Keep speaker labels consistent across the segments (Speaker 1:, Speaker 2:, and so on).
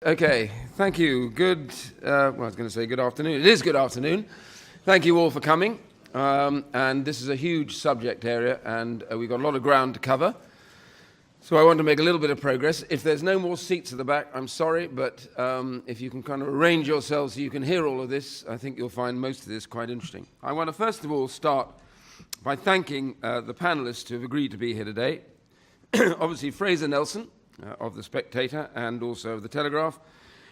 Speaker 1: Okay, thank you. I was going to say good afternoon. It is good afternoon. Thank you all for coming. And this is a huge subject area, and we've got a lot of ground to cover. So I want to make a little bit of progress. If there's no more seats at the back, I'm sorry, but if you can kind of arrange yourselves so you can hear all of this, I think you'll find most of this quite interesting. I want to first of all start by thanking the panelists who have agreed to be here today. Obviously, Fraser Nelson, of The Spectator and also of The Telegraph,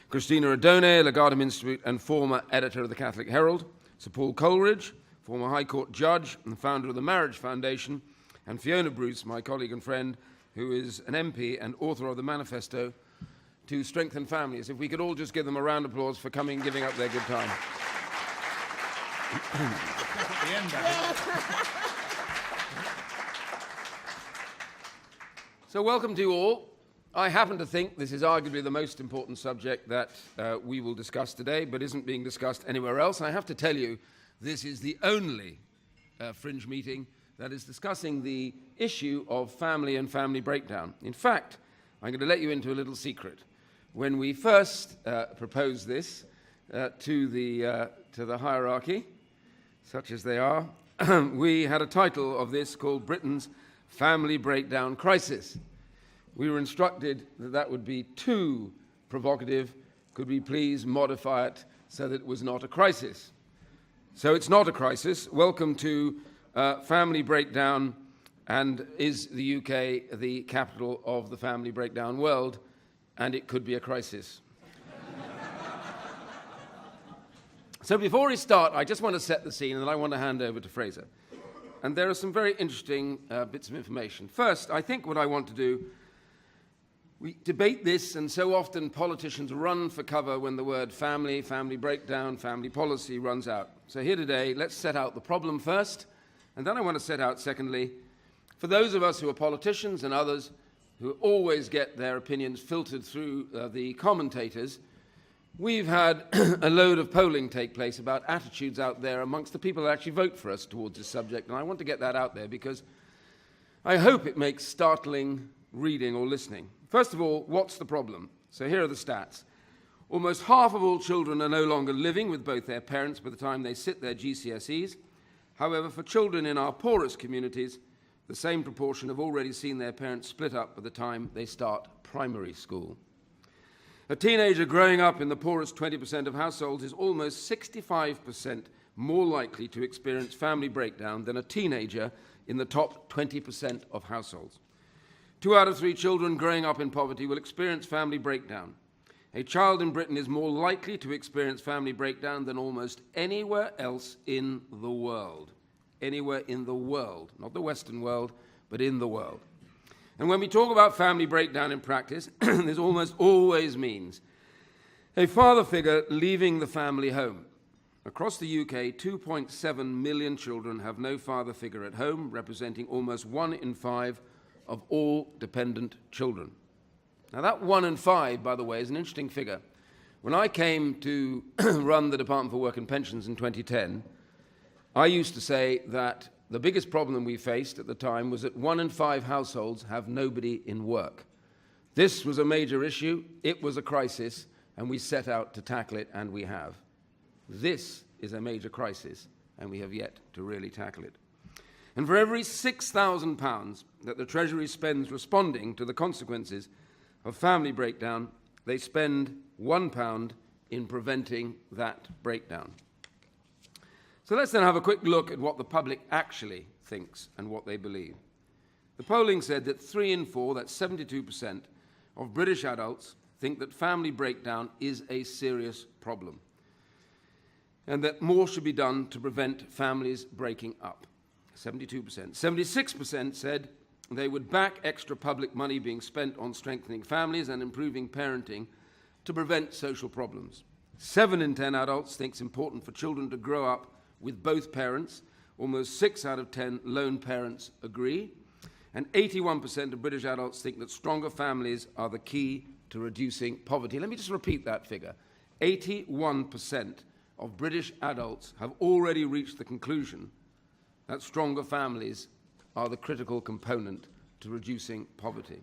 Speaker 1: Cristina Odone, Legatum Institute and former editor of the Catholic Herald, Sir Paul Coleridge, former High Court judge and founder of the Marriage Foundation, and Fiona Bruce, my colleague and friend, who is an MP and author of the manifesto to strengthen families. If we could all just give them a round of applause for coming and giving up their good time. So welcome to you all. I happen to think this is arguably the most important subject that we will discuss today, but isn't being discussed anywhere else. I have to tell you, this is the only fringe meeting that is discussing the issue of family and family breakdown. In fact, I'm going to let you into a little secret. When we first proposed this to the hierarchy, such as they are, we had a title of this called Britain's Family Breakdown Crisis. We were instructed that that would be too provocative. Could we please modify it so that it was not a crisis? So it's not a crisis. Welcome to Family Breakdown, and is the UK the capital of the family breakdown world? And it could be a crisis. So before we start, I just want to set the scene, and then I want to hand over to Fraser. And there are some very interesting bits of information. First, I think what I want to do, we debate this, and so often politicians run for cover when the word family, family breakdown, family policy runs out. So here today, let's set out the problem first, and then I want to set out, secondly, for those of us who are politicians and others who always get their opinions filtered through the commentators, we've had a load of polling take place about attitudes out there amongst the people that actually vote for us towards this subject, and I want to get that out there because I hope it makes startling reading or listening. First of all, what's the problem? So here are the stats. Almost half of all children are no longer living with both their parents by the time they sit their GCSEs. However, for children in our poorest communities, the same proportion have already seen their parents split up by the time they start primary school. A teenager growing up in the poorest 20% of households is almost 65% more likely to experience family breakdown than a teenager in the top 20% of households. 2 out of 3 children growing up in poverty will experience family breakdown. A child in Britain is more likely to experience family breakdown than almost anywhere else in the world. Anywhere in the world, not the Western world, but in the world. And when we talk about family breakdown in practice, this almost always means a father figure leaving the family home. Across the UK, 2.7 million children have no father figure at home, representing almost 1 in 5 of all dependent children. Now that 1 in 5, by the way, is an interesting figure. When I came to run the Department for Work and Pensions in 2010, I used to say that the biggest problem we faced at the time was that 1 in 5 households have nobody in work. This was a major issue, it was a crisis, and we set out to tackle it, and we have. This is a major crisis, and we have yet to really tackle it. And for every £6,000 that the Treasury spends responding to the consequences of family breakdown, they spend £1 in preventing that breakdown. So let's then have a quick look at what the public actually thinks and what they believe. The polling said that 3 in 4, that's 72%, of British adults think that family breakdown is a serious problem and that more should be done to prevent families breaking up. 72%. 76% said they would back extra public money being spent on strengthening families and improving parenting to prevent social problems. 7 in 10 adults think it's important for children to grow up with both parents. Almost 6 out of 10 lone parents agree. And 81% of British adults think that stronger families are the key to reducing poverty. Let me just repeat that figure. 81% of British adults have already reached the conclusion that stronger families are the critical component to reducing poverty.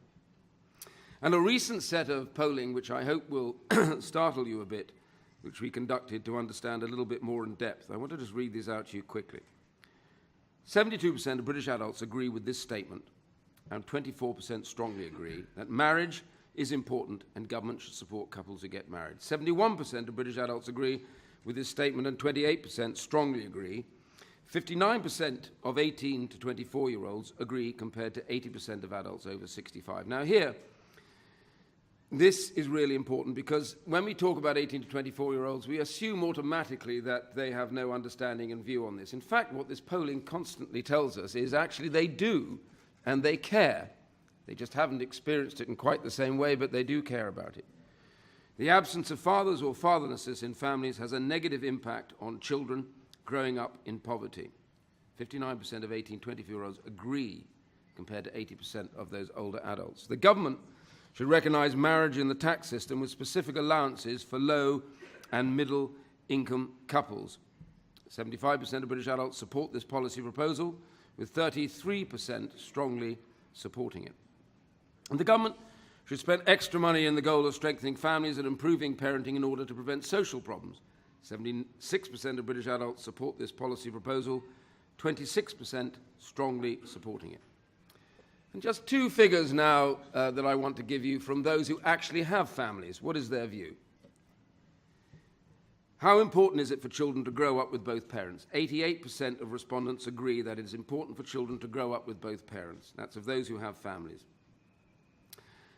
Speaker 1: And a recent set of polling, which I hope will startle you a bit, which we conducted to understand a little bit more in depth. I want to just read these out to you quickly. 72% of British adults agree with this statement, and 24% strongly agree that marriage is important and government should support couples who get married. 71% of British adults agree with this statement, and 28% strongly agree. 59% of 18 to 24-year-olds agree, compared to 80% of adults over 65. Now here, this is really important, because when we talk about 18 to 24-year-olds, we assume automatically that they have no understanding and view on this. In fact, what this polling constantly tells us is actually they do, and they care. They just haven't experienced it in quite the same way, but they do care about it. The absence of fathers or fatherlessness in families has a negative impact on children growing up in poverty. 59% of 18 to 24-year-olds agree, compared to 80% of those older adults. The government should recognise marriage in the tax system with specific allowances for low and middle income couples. 75% of British adults support this policy proposal, with 33% strongly supporting it. And the government should spend extra money in the goal of strengthening families and improving parenting in order to prevent social problems. 76% of British adults support this policy proposal, 26% strongly supporting it. And just two figures now that I want to give you from those who actually have families. What is their view? How important is it for children to grow up with both parents? 88% of respondents agree that it is important for children to grow up with both parents. That's of those who have families.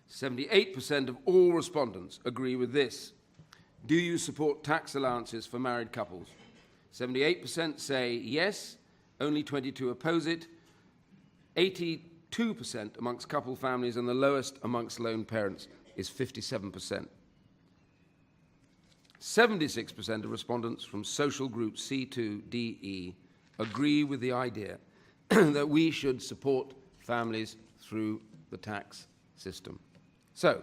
Speaker 1: 78% of all respondents agree with this. Do you support tax allowances for married couples? 78% say yes, only 22% oppose it. 82% amongst couple families, and the lowest amongst lone parents is 57%. 76% of respondents from social groups C2DE agree with the idea that we should support families through the tax system. So,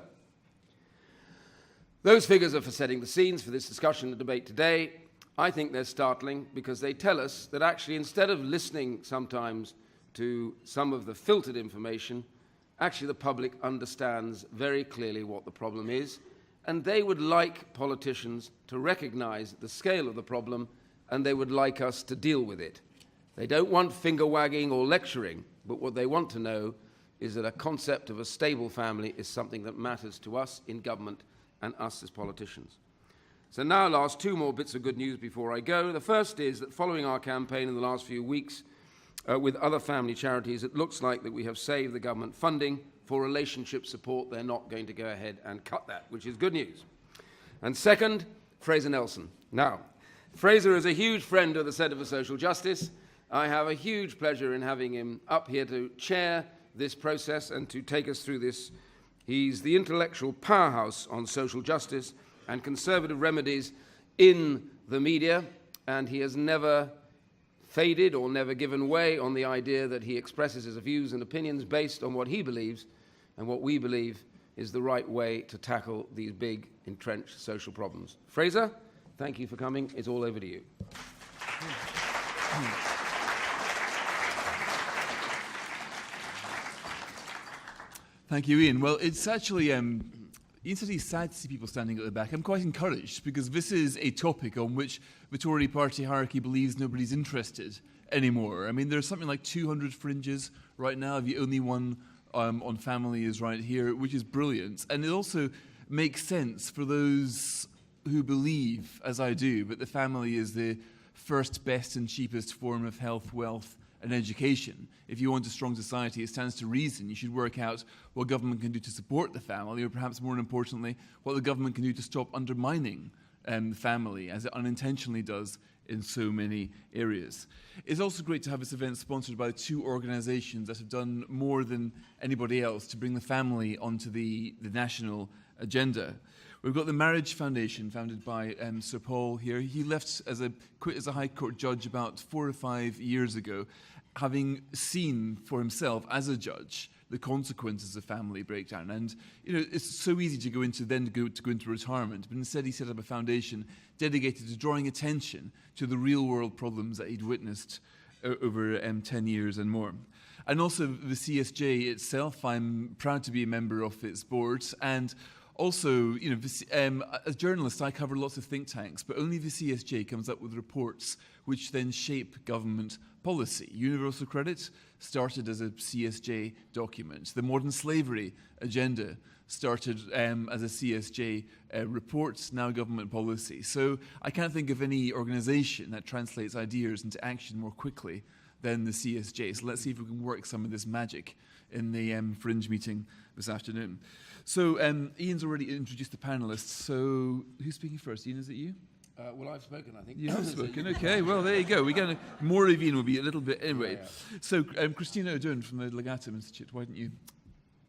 Speaker 1: those figures are for setting the scenes for this discussion and debate today. I think they're startling because they tell us that actually, instead of listening sometimes to some of the filtered information, actually the public understands very clearly what the problem is, and they would like politicians to recognize the scale of the problem, and they would like us to deal with it. They don't want finger-wagging or lecturing, but what they want to know is that a concept of a stable family is something that matters to us in government and us as politicians. So now, last two more bits of good news before I go. The first is that following our campaign in the last few weeks with other family charities, it looks like that we have saved the government funding for relationship support. They're not going to go ahead and cut that, which is good news. And second, Fraser Nelson. Now, Fraser is a huge friend of the Centre for Social Justice. I have a huge pleasure in having him up here to chair this process and to take us through this. He's the intellectual powerhouse on social justice and conservative remedies in the media, and he has never faded or never given way on the idea that he expresses his views and opinions based on what he believes and what we believe is the right way to tackle these big, entrenched social problems. Fraser, thank you for coming. It's all over to you.
Speaker 2: Thank you, Iain. Well, it's actually, Iain said he's sad to see people standing at the back. I'm quite encouraged, because this is a topic on which the Tory party hierarchy believes nobody's interested anymore. I mean, there's something like 200 fringes right now. The only one on family is right here, which is brilliant. And it also makes sense for those who believe, as I do, that the family is the first, best and cheapest form of health, wealth and education. If you want a strong society, it stands to reason you should work out what government can do to support the family, or perhaps more importantly, what the government can do to stop undermining the family, as it unintentionally does in so many areas. It's also great to have this event sponsored by two organisations that have done more than anybody else to bring the family onto the national agenda. We've got the Marriage Foundation, founded by Sir Paul here. He left quit as a High Court judge about 4 or 5 years ago, having seen for himself as a judge the consequences of family breakdown. And it's so easy to go into retirement, but instead he set up a foundation dedicated to drawing attention to the real world problems that he'd witnessed over 10 years and more. and also the CSJ itself. I'm proud to be a member of its board, and also, as journalists, I cover lots of think tanks, but only the CSJ comes up with reports which then shape government policy. Universal credit started as a CSJ document. The modern slavery agenda started as a CSJ report, now government policy. So I can't think of any organisation that translates ideas into action more quickly than the CSJ. So let's see if we can work some of this magic in the Fringe meeting this afternoon. So Iain's already introduced the panellists. So who's speaking first? Iain, is it you?
Speaker 1: Well, I've spoken, I think.
Speaker 2: You have spoken. Okay, well, there you go. We're going to, more of Iain will be a little bit anyway.
Speaker 1: Yeah.
Speaker 2: So Cristina Odone from the Legatum Institute, why don't you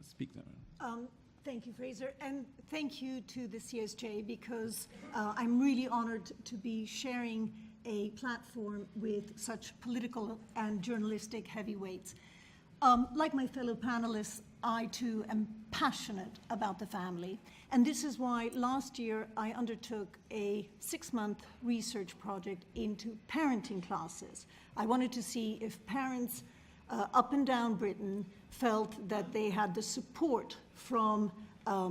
Speaker 2: speak now?
Speaker 3: Thank you, Fraser, and thank you to the CSJ, because I'm really honored to be sharing a platform with such political and journalistic heavyweights. Like my fellow panelists, I too am passionate about the family, and this is why last year I undertook a 6-month research project into parenting classes. I wanted to see if parents up and down Britain felt that they had the support from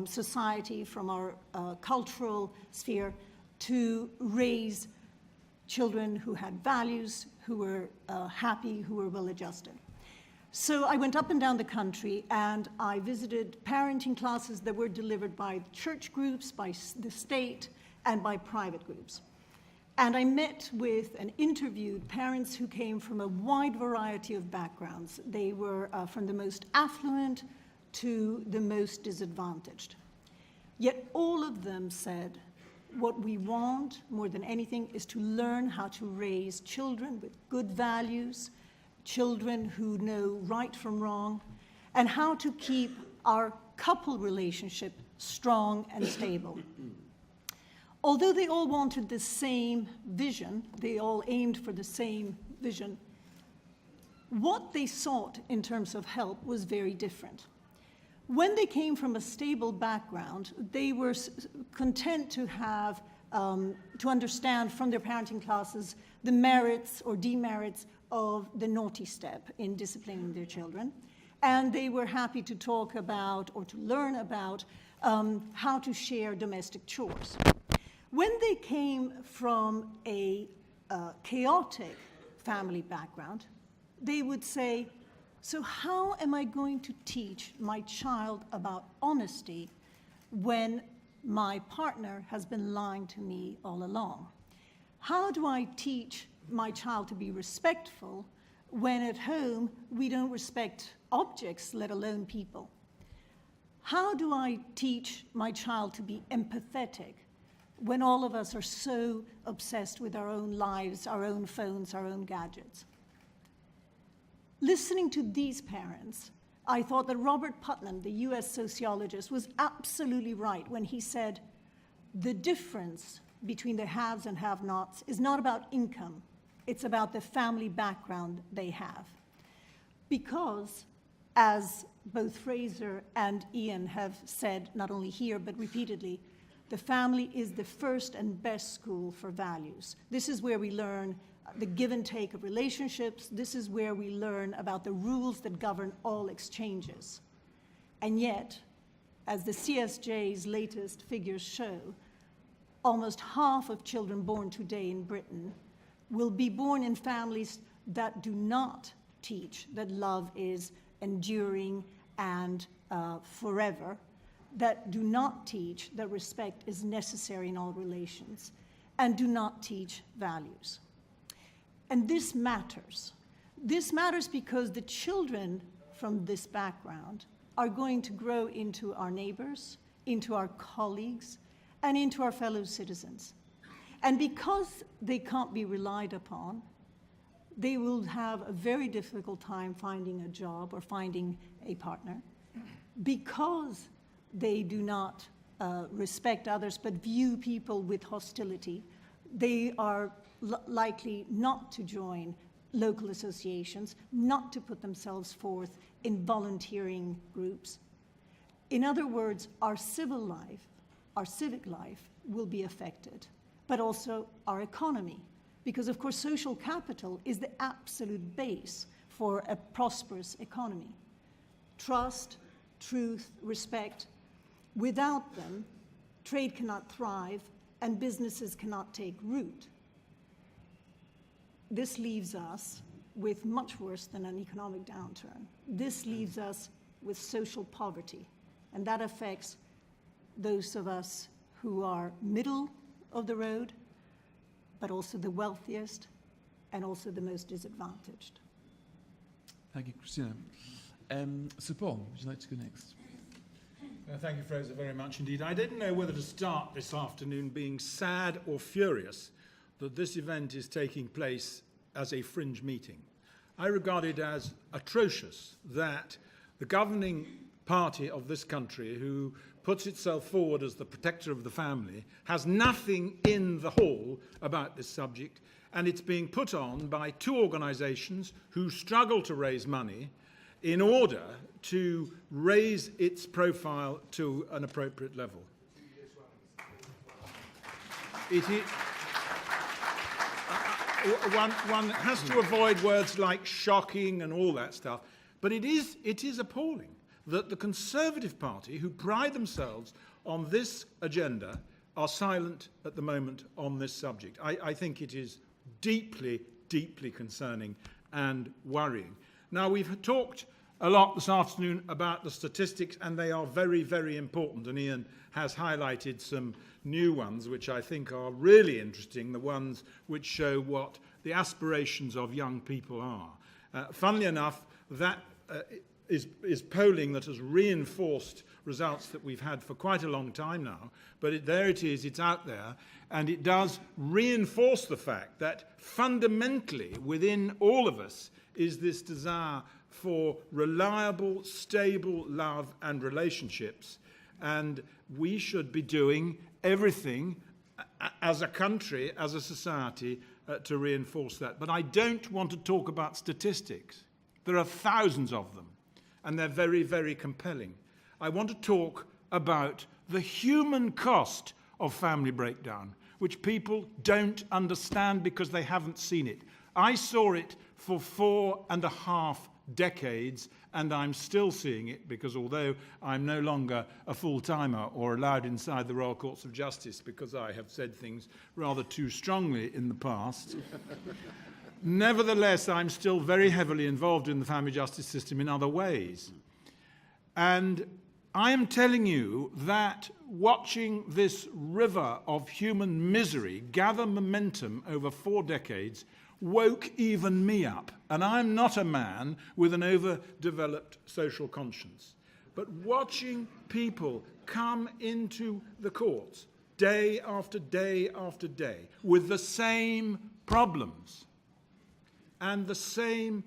Speaker 3: society, from our cultural sphere, to raise children who had values, who were happy, who were well-adjusted. So I went up and down the country, and I visited parenting classes that were delivered by church groups, by the state, and by private groups. And I met with and interviewed parents who came from a wide variety of backgrounds. They were from the most affluent to the most disadvantaged. Yet all of them said, what we want more than anything is to learn how to raise children with good values, children who know right from wrong, and how to keep our couple relationship strong and stable. Although they all wanted the same vision, they all aimed for the same vision, what they sought in terms of help was very different. When they came from a stable background, they were content to have, to understand from their parenting classes the merits or demerits of the naughty step in disciplining their children. And they were happy to talk about or to learn about how to share domestic chores. When they came from a chaotic family background, they would say, so how am I going to teach my child about honesty when my partner has been lying to me all along? How do I teach my child to be respectful when at home we don't respect objects, let alone people? How do I teach my child to be empathetic when all of us are so obsessed with our own lives, our own phones, our own gadgets? Listening to these parents, I thought that Robert Putnam, the US sociologist, was absolutely right when he said, the difference between the haves and have-nots is not about income, it's about the family background they have. Because, as both Fraser and Iain have said, not only here but repeatedly, the family is the first and best school for values. This is where we learn the give and take of relationships. This is where we learn about the rules that govern all exchanges. And yet, as the CSJ's latest figures show, almost half of children born today in Britain will be born in families that do not teach that love is enduring and forever, that do not teach that respect is necessary in all relations, and do not teach values. And this matters. This matters because the children from this background are going to grow into our neighbors, into our colleagues, and into our fellow citizens. And because they can't be relied upon, they will have a very difficult time finding a job or finding a partner. Because they do not respect others but view people with hostility, they are likely not to join local associations, not to put themselves forth in volunteering groups. In other words, our civil life, our civic life will be affected, but also our economy. Because of course social capital is the absolute base for a prosperous economy. Trust, truth, respect. Without them, trade cannot thrive and businesses cannot take root. This leaves us with much worse than an economic downturn. This leaves us with social poverty, and that affects those of us who are middle of the road, but also the wealthiest and also the most disadvantaged.
Speaker 2: Thank you, Cristina. So Paul, would you like to go next?
Speaker 4: Thank you, Fraser, very much indeed. I didn't know whether to start this afternoon being sad or furious that this event is taking place as a fringe meeting. I regard it as atrocious that the governing party of this country, who puts itself forward as the protector of the family, has nothing in the hall about this subject, and it's being put on by two organisations who struggle to raise money in order to raise its profile to an appropriate level. It is, one has to avoid words like shocking and all that stuff, but it is appalling that the Conservative Party, who pride themselves on this agenda, are silent at the moment on this subject. I think it is deeply, deeply concerning and worrying. Now, we've talked a lot this afternoon about the statistics, and they are very, very important, and Iain has highlighted some new ones which I think are really interesting, the ones which show what the aspirations of young people are. Funnily enough, that is polling that has reinforced results that we've had for quite a long time now, but there it is, it's out there, and it does reinforce the fact that fundamentally within all of us is this desire for reliable, stable love and relationships, and we should be doing everything as a country, as a society, to reinforce that. But I don't want to talk about statistics. There are thousands of them, and they're very, very compelling. I want to talk about the human cost of family breakdown, which people don't understand because they haven't seen it. I saw it for 4.5 decades, and I'm still seeing it because although I'm no longer a full-timer or allowed inside the Royal Courts of Justice because I have said things rather too strongly in the past, nevertheless, I'm still very heavily involved in the family justice system in other ways. And I am telling you that watching this river of human misery gather momentum over 4 decades woke even me up. And I'm not a man with an overdeveloped social conscience. But watching people come into the courts day after day after day with the same problems and the same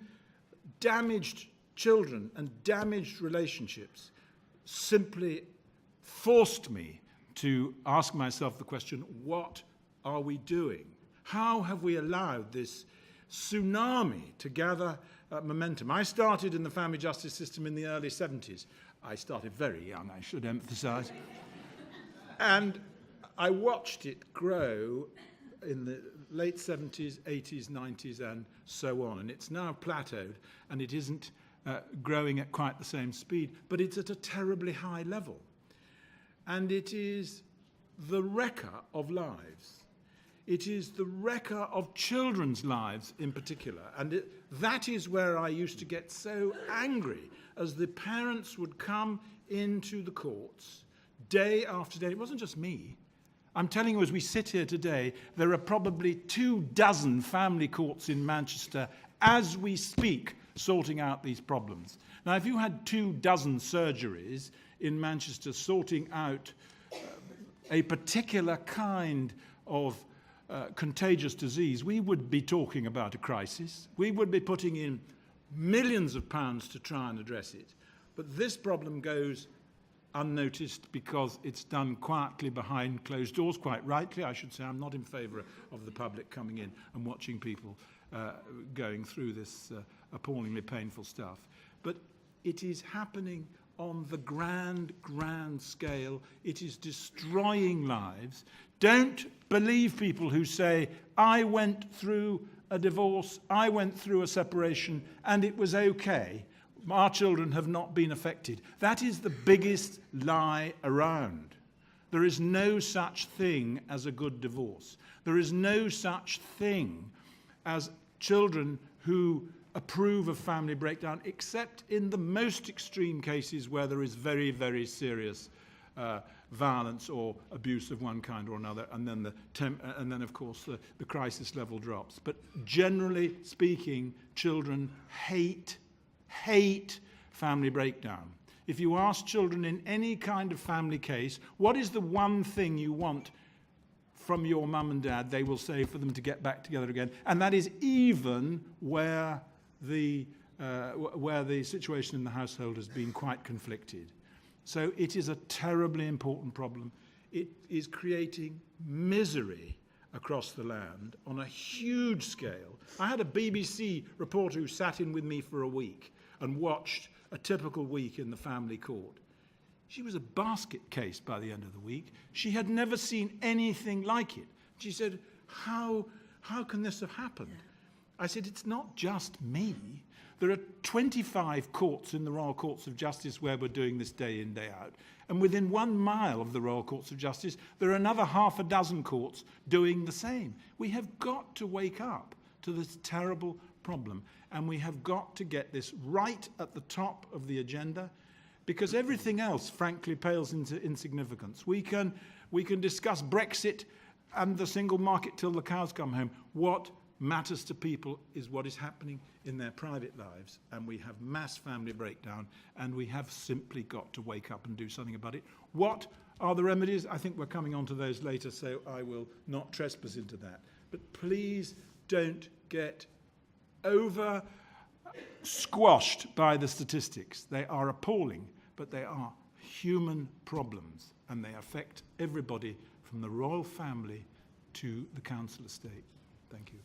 Speaker 4: damaged children and damaged relationships simply forced me to ask myself the question, what are we doing? How have we allowed this tsunami to gather momentum? I started in the family justice system in the early 70s. I started very young, I should emphasise. And I watched it grow in the late 70s, 80s, 90s, and so on. And it's now plateaued, and it isn't growing at quite the same speed, but it's at a terribly high level. And it is the wrecker of lives. It is the wrecker of children's lives in particular. And that is where I used to get so angry as the parents would come into the courts day after day. It wasn't just me. I'm telling you, as we sit here today, there are probably 24 family courts in Manchester as we speak sorting out these problems. Now, if you had 24 surgeries in Manchester sorting out a particular kind of contagious disease, we would be talking about a crisis. We would be putting in millions of pounds to try and address it. But this problem goes unnoticed because it's done quietly behind closed doors, quite rightly. I should say I'm not in favour of the public coming in and watching people going through this appallingly painful stuff. But it is happening on the grand, grand scale. It is destroying lives. Don't believe people who say, I went through a divorce, I went through a separation, and it was okay. Our children have not been affected. That is the biggest lie around. There is no such thing as a good divorce. There is no such thing as children who approve of family breakdown, except in the most extreme cases where there is very, very serious violence or abuse of one kind or another, and then of course the crisis level drops. But generally speaking, children hate family breakdown. If you ask children in any kind of family case, what is the one thing you want from your mum and dad, they will say for them to get back together again. And that is even where the situation in the household has been quite conflicted. So it is a terribly important problem. It is creating misery across the land on a huge scale. I had a BBC reporter who sat in with me for a week and watched a typical week in the family court. She was a basket case by the end of the week. She had never seen anything like it. She said, how can this have happened? I said, it's not just me. There are 25 courts in the Royal Courts of Justice where we're doing this day in, day out. And within 1 mile of the Royal Courts of Justice, there are another half a dozen courts doing the same. We have got to wake up to this terrible problem. And we have got to get this right at the top of the agenda, because everything else, frankly, pales into insignificance. We can discuss Brexit and the single market till the cows come home. What matters to people is what is happening in their private lives, and we have mass family breakdown, and we have simply got to wake up and do something about it. What are the remedies? I think we're coming on to those later, so I will not trespass into that. But please don't get over squashed by the statistics. They are appalling, but they are human problems, and they affect everybody from the royal family to the council estate. Thank you.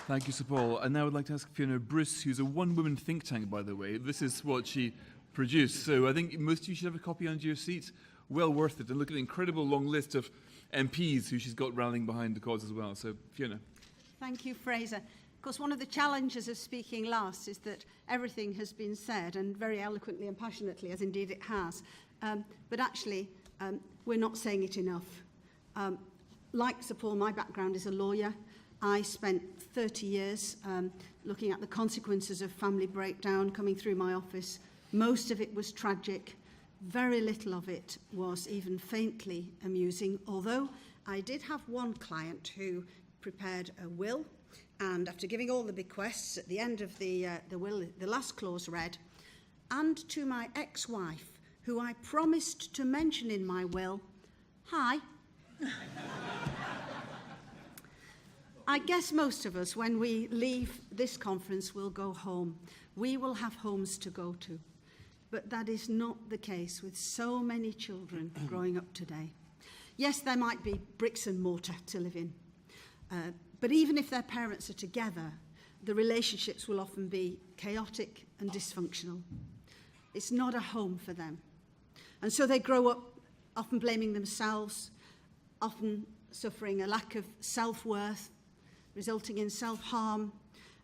Speaker 2: Thank you, Sir Paul. And now I'd like to ask Fiona Bruce, who's a one-woman think tank, by the way. This is what she produced. So I think most of you should have a copy under your seats. Well worth it. And look at the incredible long list of MPs who she's got rallying behind the cause as well. So, Fiona.
Speaker 5: Thank you, Fraser. Of course, one of the challenges of speaking last is that everything has been said, and very eloquently and passionately, as indeed it has. But actually, we're not saying it enough. Like Sir Paul, my background is a lawyer. I spent 30 years looking at the consequences of family breakdown coming through my office. Most of it was tragic. Very little of it was even faintly amusing, although I did have one client who prepared a will, and after giving all the bequests at the end of the will, the last clause read, "And to my ex-wife, who I promised to mention in my will, hi." I guess most of us, when we leave this conference, will go home. We will have homes to go to. But that is not the case with so many children growing up today. Yes, there might be bricks and mortar to live in. But even if their parents are together, the relationships will often be chaotic and dysfunctional. It's not a home for them. And so they grow up often blaming themselves, often suffering a lack of self-worth, resulting in self-harm.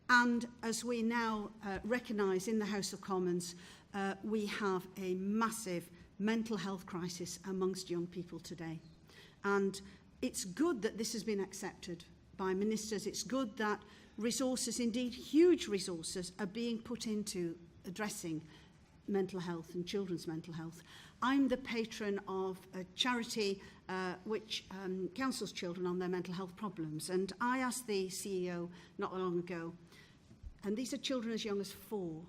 Speaker 5: And as we now recognise in the House of Commons, we have a massive mental health crisis amongst young people today. And it's good that this has been accepted by ministers. It's good that resources, indeed huge resources, are being put into addressing mental health and children's mental health. I'm the patron of a charity which counsels children on their mental health problems. And I asked the CEO not long ago, and these are children as young as 4,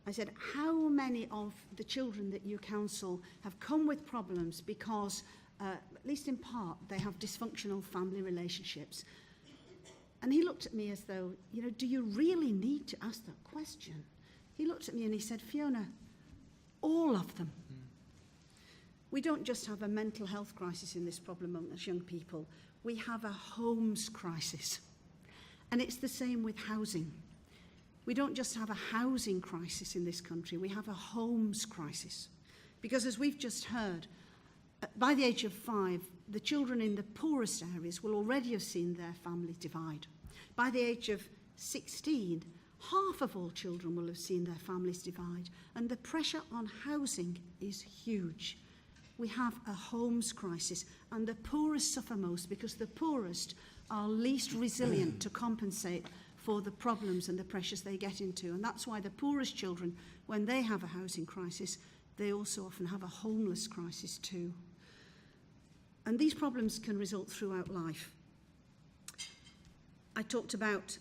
Speaker 5: I said, how many of the children that you counsel have come with problems because, at least in part, they have dysfunctional family relationships? And he looked at me as though, do you really need to ask that question? He looked at me and he said, Fiona, all of them. We don't just have a mental health crisis in this problem amongst young people. We have a homes crisis. And it's the same with housing. We don't just have a housing crisis in this country, we have a homes crisis. Because as we've just heard, by the age of 5, the children in the poorest areas will already have seen their family divide. By the age of 16, half of all children will have seen their families divide, and the pressure on housing is huge. We have a homes crisis, and the poorest suffer most because the poorest are least resilient to compensate for the problems and the pressures they get into. And that's why the poorest children, when they have a housing crisis, they also often have a homeless crisis too. And these problems can result throughout life. I talked about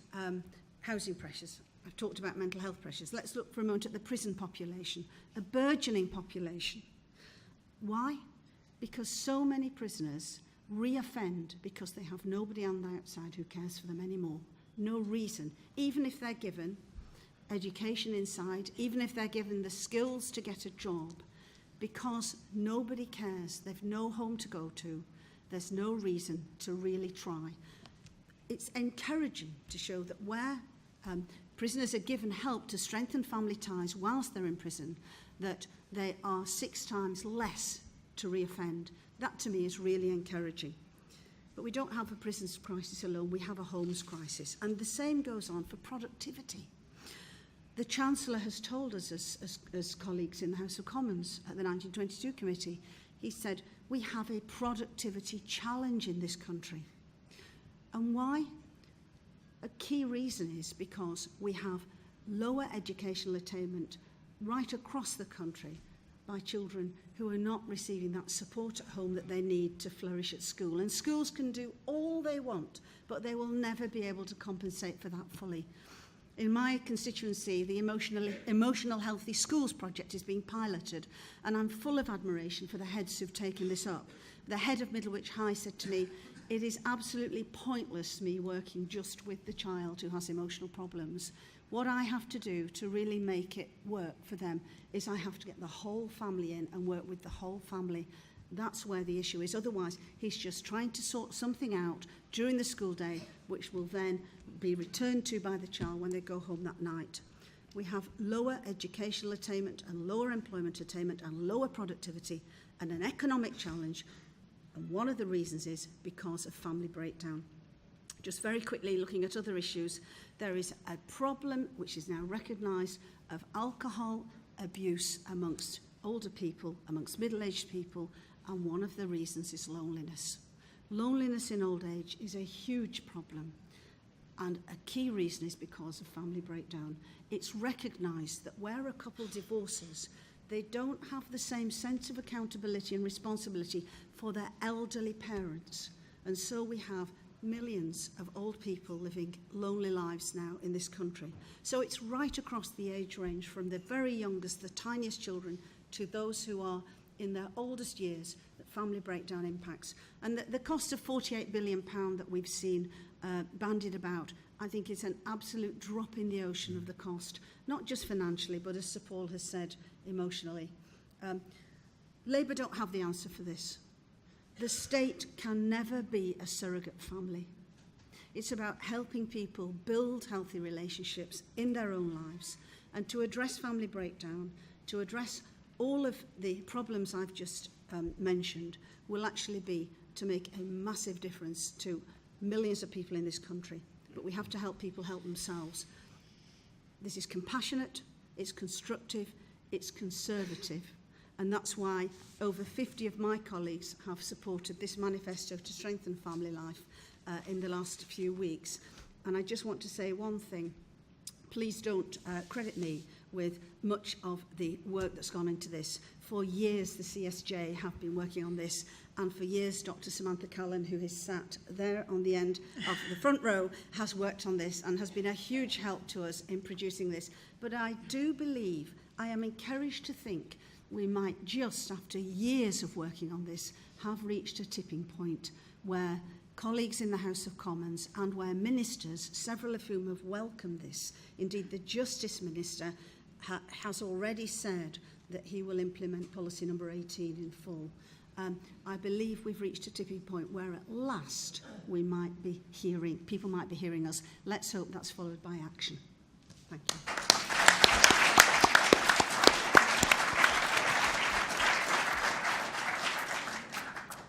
Speaker 5: housing pressures. I've talked about mental health pressures. Let's look for a moment at the prison population, a burgeoning population. Why? Because so many prisoners reoffend because they have nobody on the outside who cares for them anymore. No reason. Even if they're given education inside, even if they're given the skills to get a job, because nobody cares, they've no home to go to, there's no reason to really try. It's encouraging to show that where prisoners are given help to strengthen family ties whilst they're in prison, that they are 6 times less to reoffend. That to me is really encouraging. But we don't have a prisons crisis alone, we have a homes crisis. And the same goes on for productivity. The Chancellor has told us as colleagues in the House of Commons at the 1922 committee, he said, we have a productivity challenge in this country. And why? A key reason is because we have lower educational attainment right across the country by children who are not receiving that support at home that they need to flourish at school. And schools can do all they want, but they will never be able to compensate for that fully. In my constituency, the Emotional Healthy Schools project is being piloted, and I'm full of admiration for the heads who've taken this up. The head of Middlewich High said to me, it is absolutely pointless me working just with the child who has emotional problems. What I have to do to really make it work for them is I have to get the whole family in and work with the whole family. That's where the issue is. Otherwise, he's just trying to sort something out during the school day, which will then be returned to by the child when they go home that night. We have lower educational attainment and lower employment attainment and lower productivity and an economic challenge. And one of the reasons is because of family breakdown. Just very quickly, looking at other issues, there is a problem which is now recognised of alcohol abuse amongst older people, amongst middle-aged people, and one of the reasons is loneliness. Loneliness in old age is a huge problem, and a key reason is because of family breakdown. It's recognised that where a couple divorces, they don't have the same sense of accountability and responsibility for their elderly parents, and so we have millions of old people living lonely lives now in this country. So it's right across the age range, from the very youngest, the tiniest children, to those who are in their oldest years, that family breakdown impacts. And the cost of £48 billion that we've seen bandied about, I think is an absolute drop in the ocean of the cost, not just financially, but as Sir Paul has said, emotionally. Labour don't have the answer for this. The state can never be a surrogate family. It's about helping people build healthy relationships in their own lives, and to address family breakdown, to address all of the problems I've just mentioned, will actually be to make a massive difference to millions of people in this country. But we have to help people help themselves. This is compassionate, it's constructive, it's conservative. And that's why over 50 of my colleagues have supported this manifesto to strengthen family life in the last few weeks. And I just want to say one thing. Please don't credit me with much of the work that's gone into this. For years, the CSJ have been working on this, and for years, Dr. Samantha Callan, who is sat there on the end of the front row, has worked on this and has been a huge help to us in producing this. But I do believe, I am encouraged to think, we might just, after years of working on this, have reached a tipping point where colleagues in the House of Commons and where ministers, several of whom have welcomed this, indeed the Justice Minister has already said that he will implement policy number 18 in full. I believe we've reached a tipping point where at last we might be hearing, people might be hearing us. Let's hope that's followed by action. Thank you.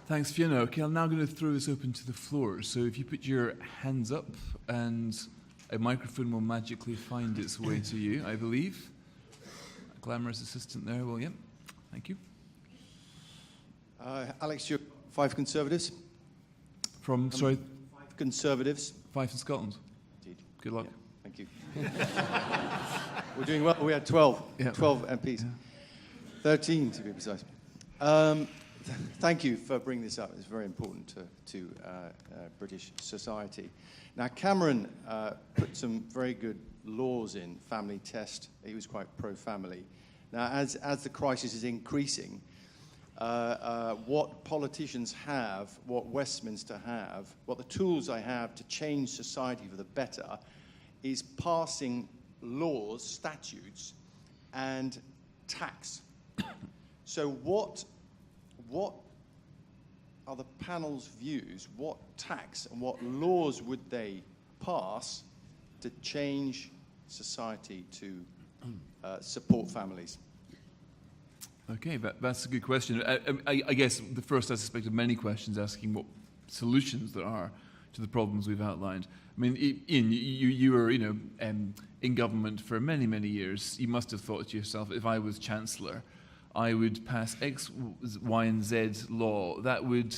Speaker 2: Thanks, Fiona. Okay, I'm now going to throw this open to the floor. So if you put your hands up, and a microphone will magically find its way to you, I believe. A glamorous assistant there. Well, yeah. Thank you.
Speaker 6: Alex, you're 5 Conservatives?
Speaker 2: From, sorry,
Speaker 6: 5 Conservatives.
Speaker 2: 5 in Scotland.
Speaker 6: Indeed.
Speaker 2: Good luck.
Speaker 6: Yeah, thank you. We're doing well. We had 12.
Speaker 2: Yeah.
Speaker 6: 12 MPs.
Speaker 2: Yeah.
Speaker 6: 13 to be precise. Thank you for bringing this up. It's very important to British society. Now, Cameron put some very good laws in, family test. He was quite pro-family. Now, as the crisis is increasing, what politicians have, what Westminster have, what the tools I have to change society for the better is passing laws, statutes, and tax. So what are the panel's views? What tax and what laws would they pass to change society to support families?
Speaker 2: Okay, that's a good question. I guess the first, I suspect, of many questions asking what solutions there are to the problems we've outlined. I mean, Iain, you were, in government for many, many years. You must have thought to yourself, if I was Chancellor, I would pass X, Y, and Z law that would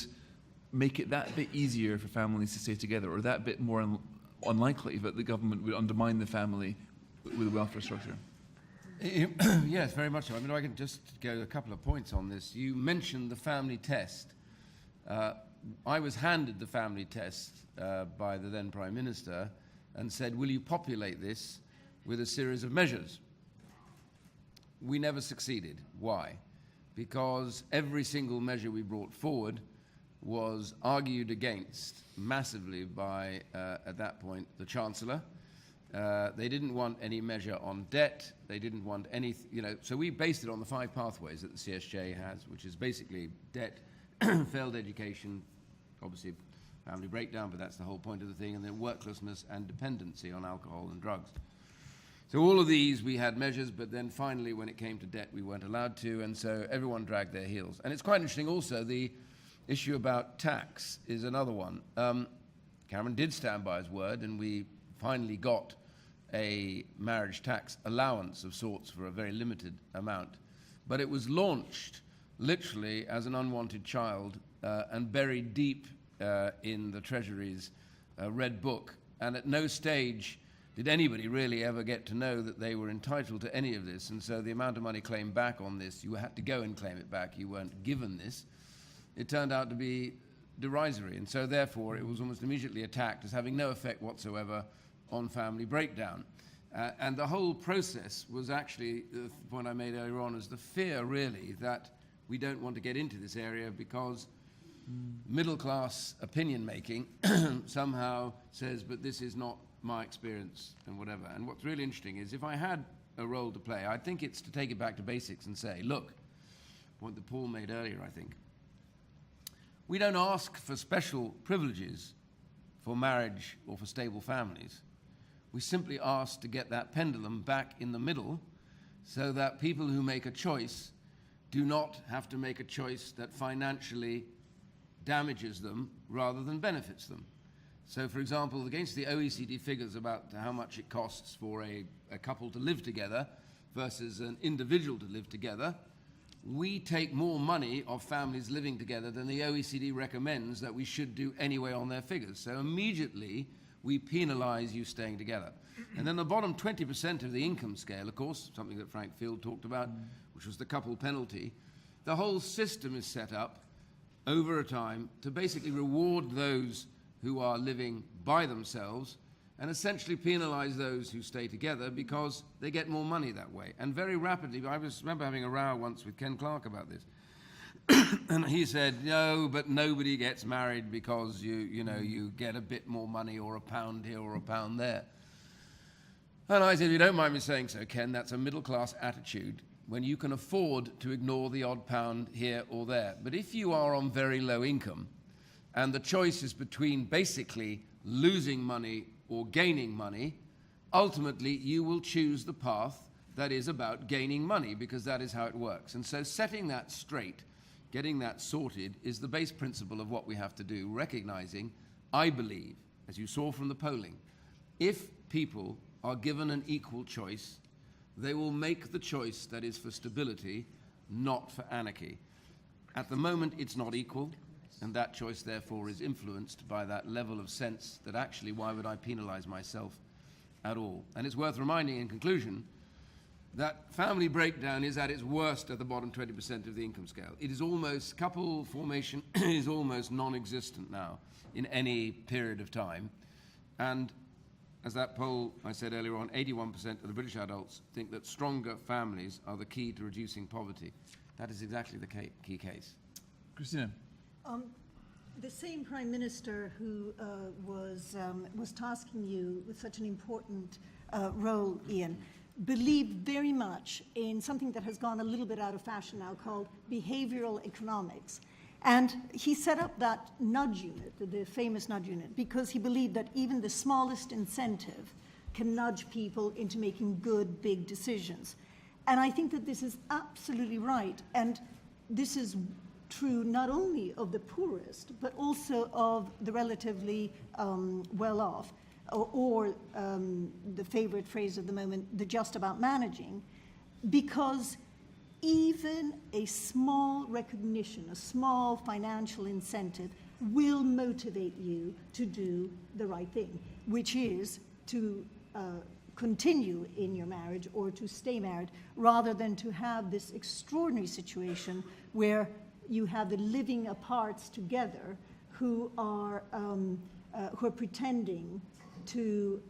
Speaker 2: make it that bit easier for families to stay together, or that bit more unlikely that the government would undermine the family with a welfare structure.
Speaker 1: Yes, very much so. I mean, I can just go a couple of points on this. You mentioned the family test. I was handed the family test by the then Prime Minister and said, will you populate this with a series of measures? We never succeeded. Why? Because every single measure we brought forward was argued against massively by, at that point, the Chancellor. They didn't want any measure on debt. They didn't want any, so we based it on the 5 pathways that the CSJ has, which is basically debt, failed education, obviously family breakdown, but that's the whole point of the thing, and then worklessness and dependency on alcohol and drugs. So all of these, we had measures, but then finally when it came to debt, we weren't allowed to, and so everyone dragged their heels. And it's quite interesting also, the issue about tax is another one. Cameron did stand by his word, and we finally got a marriage tax allowance of sorts for a very limited amount. But it was launched literally as an unwanted child and buried deep in the Treasury's Red Book. And at no stage did anybody really ever get to know that they were entitled to any of this. And so the amount of money claimed back on this, you had to go and claim it back. You weren't given this. It turned out to be derisory. And so therefore it was almost immediately attacked as having no effect whatsoever on family breakdown. And the whole process was actually, the point I made earlier on, is the fear really that we don't want to get into this area because middle-class opinion-making somehow says, but this is not my experience and whatever. And what's really interesting is if I had a role to play, I think it's to take it back to basics and say, look, point that Paul made earlier, I think, we don't ask for special privileges for marriage or for stable families. We simply ask to get that pendulum back in the middle so that people who make a choice do not have to make a choice that financially damages them rather than benefits them. So, for example, against the OECD figures about how much it costs for a couple to live together versus an individual to live together, we take more money off families living together than the OECD recommends that we should do anyway on their figures. So immediately, we penalize you staying together. And then the bottom 20% of the income scale, of course, something that Frank Field talked about, which was the couple penalty, the whole system is set up over a time to basically reward those who are living by themselves and essentially penalize those who stay together because they get more money that way. And very rapidly, I remember having a row once with Ken Clarke about this. And he said, no, but nobody gets married because you get a bit more money or a pound here or a pound there. And I said, if you don't mind me saying so, Ken, that's a middle-class attitude when you can afford to ignore the odd pound here or there. But if you are on very low income and the choice is between basically losing money or gaining money, ultimately you will choose the path that is about gaining money, because that is how it works. And so setting that straight, getting that sorted, is the base principle of what we have to do, recognizing, I believe, as you saw from the polling, if people are given an equal choice, they will make the choice that is for stability, not for anarchy. At the moment, it's not equal, and that choice, therefore, is influenced by that level of sense that actually, why would I penalize myself at all? And it's worth reminding, in conclusion, that family breakdown is at its worst at the bottom 20% of the income scale. It is almost, couple formation is almost non-existent now in any period of time. And as that poll I said earlier on, 81% of the British adults think that stronger families are the key to reducing poverty. That is exactly the key case.
Speaker 2: Cristina.
Speaker 3: The same Prime Minister who was tasking you with such an important role, Iain, believed very much in something that has gone a little bit out of fashion now called behavioral economics. And he set up that nudge unit, the famous nudge unit, because he believed that even the smallest incentive can nudge people into making good, big decisions. And I think that this is absolutely right. And this is true not only of the poorest, but also of the relatively well-off, or the favorite phrase of the moment, the just about managing, because even a small recognition, a small financial incentive will motivate you to do the right thing, which is to continue in your marriage or to stay married, rather than to have this extraordinary situation where you have the living aparts together who are pretending to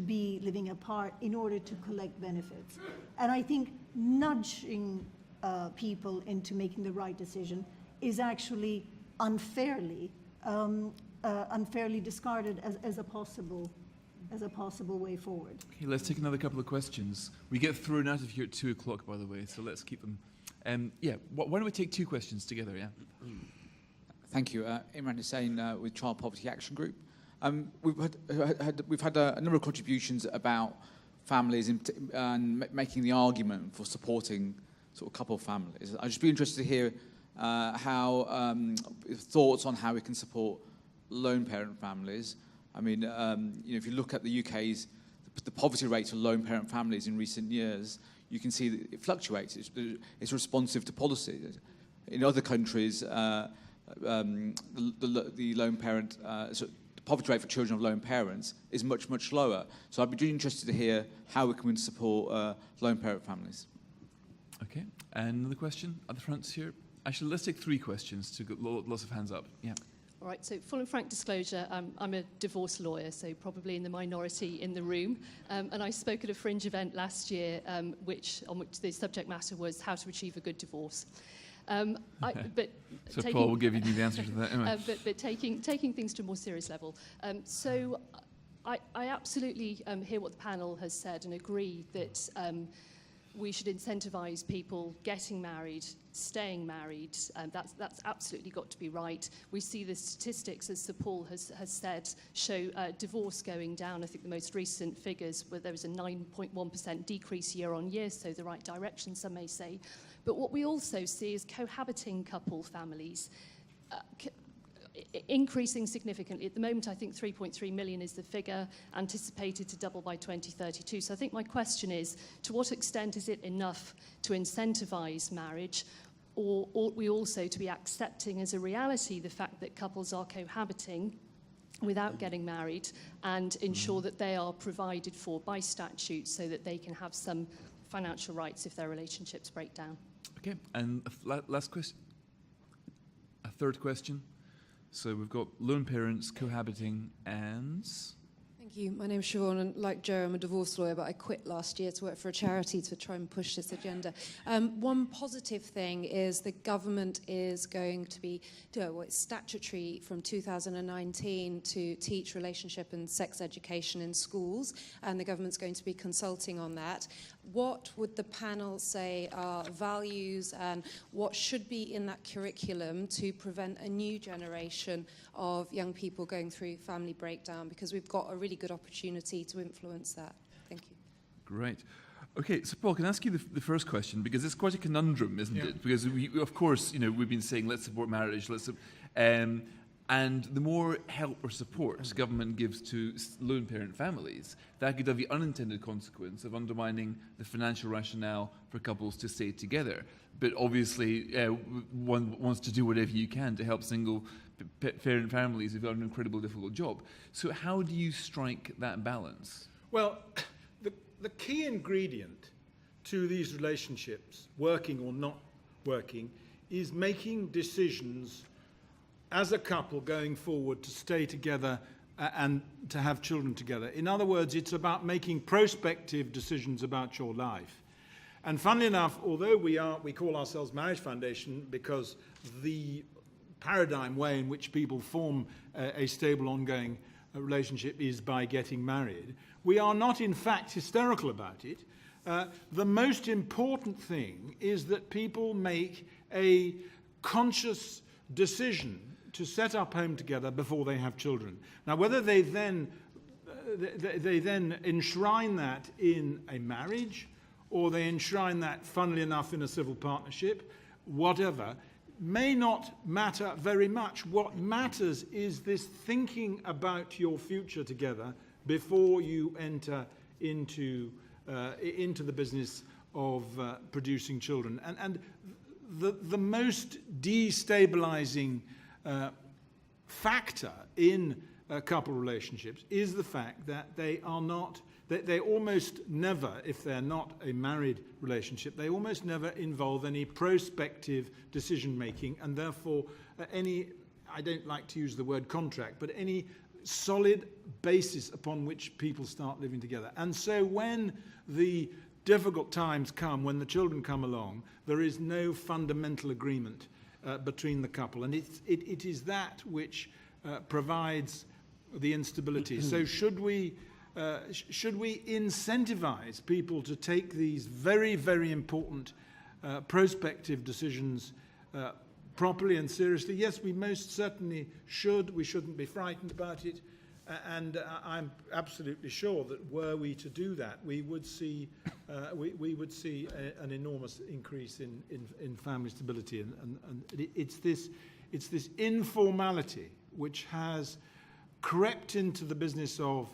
Speaker 3: be living apart in order to collect benefits. And I think nudging people into making the right decision is actually unfairly discarded as a possible way forward.
Speaker 2: Okay, let's take another couple of questions. We get thrown out of here at 2 o'clock, by the way, so let's keep them. Why don't we take 2 questions together, yeah?
Speaker 7: Thank you. Imran Hussain with Child Poverty Action Group. We've had a number of contributions about families and making the argument for supporting sort of couple families. I'd just be interested to hear thoughts on how we can support lone parent families. I mean, if you look at the UK's the poverty rate of lone parent families in recent years, you can see that it fluctuates. It's responsive to policy. In other countries, the lone parent the poverty rate for children of lone parents is much, much lower. So I'd be really interested to hear how we can support lone parent families.
Speaker 2: Okay, and another question at the front here. Actually, let's take 3 questions to get lots of hands up. Yeah.
Speaker 8: All right, so full and frank disclosure, I'm a divorce lawyer, so probably in the minority in the room. And I spoke at a Fringe event last year, on which the subject matter was how to achieve a good divorce.
Speaker 2: So Paul will give you the answer to that. Anyway.
Speaker 8: But taking things to a more serious level. So I absolutely hear what the panel has said and agree that we should incentivise people getting married, staying married. That's absolutely got to be right. We see the statistics, as Sir Paul has said, show divorce going down. I think the most recent figures were there was a 9.1% decrease year on year, so the right direction, some may say. But what we also see is cohabiting couple families increasing significantly. At the moment, I think 3.3 million is the figure, anticipated to double by 2032. So I think my question is, to what extent is it enough to incentivise marriage, or ought we also to be accepting as a reality the fact that couples are cohabiting without getting married and ensure that they are provided for by statute so that they can have some financial rights if their relationships break down?
Speaker 2: Okay, and last question. A third question. So we've got lone parents, cohabiting, and...
Speaker 9: Thank you. My name's Siobhan, and like Joe, I'm a divorce lawyer, but I quit last year to work for a charity to try and push this agenda. One positive thing is the government is going to be, it's statutory from 2019 to teach relationship and sex education in schools, and the government's going to be consulting on that. What would the panel say are values and what should be in that curriculum to prevent a new generation of young people going through family breakdown? Because we've got a really good opportunity to influence that. Thank you.
Speaker 2: Great. Okay, so Paul, can I ask you the first question? Because it's quite a conundrum, isn't it? Because, of course, we've been saying let's support marriage, and the more help or support government gives to lone parent families, that could have the unintended consequence of undermining the financial rationale for couples to stay together. But obviously, one wants to do whatever you can to help single parent families who've got an incredibly difficult job. So how do you strike that balance?
Speaker 4: Well, the key ingredient to these relationships, working or not working, is making decisions as a couple going forward to stay together and to have children together. In other words, it's about making prospective decisions about your life. And funnily enough, although we call ourselves Marriage Foundation because the paradigm way in which people form a stable, ongoing relationship is by getting married, we are not in fact hysterical about it. The most important thing is that people make a conscious decision to set up home together before they have children. Now, whether they then enshrine that in a marriage, or they enshrine that, funnily enough, in a civil partnership, whatever, may not matter very much. What matters is this thinking about your future together before you enter into the business of producing children. And the most destabilizing factor in couple relationships is the fact that they almost never, if they're not a married relationship, they almost never involve any prospective decision making, and therefore I don't like to use the word contract, but any solid basis upon which people start living together. And so when the difficult times come, when the children come along, there is no fundamental agreement between the couple, and it is that which provides the instability. So should we incentivize people to take these very, very important prospective decisions properly and seriously? Yes, we most certainly should. We shouldn't be frightened about it. And I'm absolutely sure that were we to do that, we would see an enormous increase in family stability. And it's this informality which has crept into the business of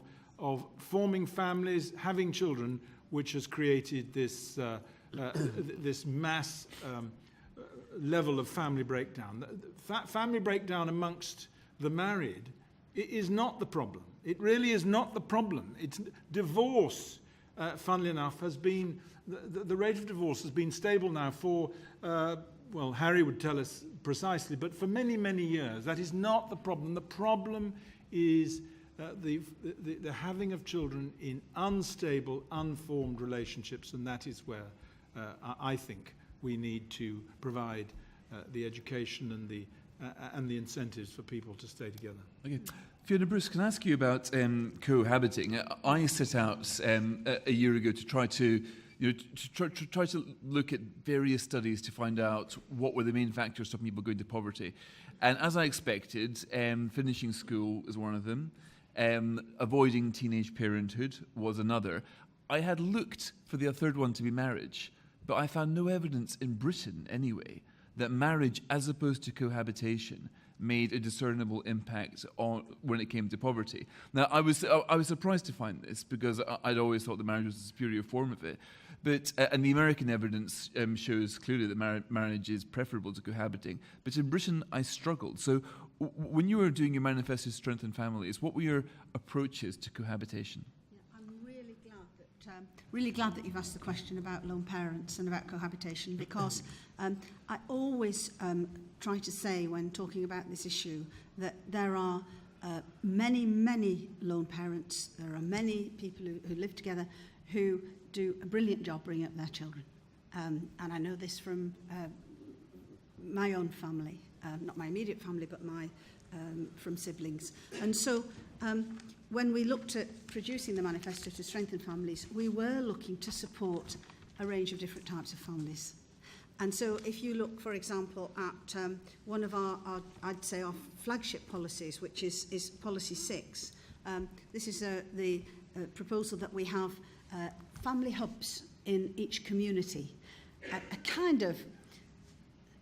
Speaker 4: forming families, having children, which has created this this mass level of family breakdown. Family breakdown amongst the married is not the problem. It really is not the problem. It's divorce, funnily enough, has been the rate of divorce has been stable now for well, Harry would tell us precisely, but for many, many years. That is not the problem. The problem is the having of children in unstable, unformed relationships, and that is where I think we need to provide the education and the incentives for people to stay together.
Speaker 2: Okay. Fiona, Bruce, can I ask you about cohabiting? I set out a year ago to try to try to look at various studies to find out what were the main factors stopping people going to poverty. And as I expected, finishing school is one of them. Avoiding teenage parenthood was another. I had looked for the third one to be marriage, but I found no evidence in Britain, anyway, that marriage, as opposed to cohabitation, made a discernible impact on when it came to poverty. Now, I was surprised to find this because I'd always thought that marriage was a superior form of it. But and the American evidence shows clearly that marriage is preferable to cohabiting. But in Britain, I struggled. So when you were doing your manifesto to strengthen families, what were your approaches to cohabitation?
Speaker 5: Yeah, I'm really glad that you've asked the question about lone parents and about cohabitation, because I always try to say when talking about this issue that there are many, many lone parents, there are many people who live together who do a brilliant job bringing up their children. And I know this from my own family, not my immediate family, but from siblings. And so when we looked at producing the manifesto to strengthen families, we were looking to support a range of different types of families. And so if you look, for example, at one of our I'd say, our flagship policies, which is Policy 6, This is the proposal that we have family hubs in each community, a kind of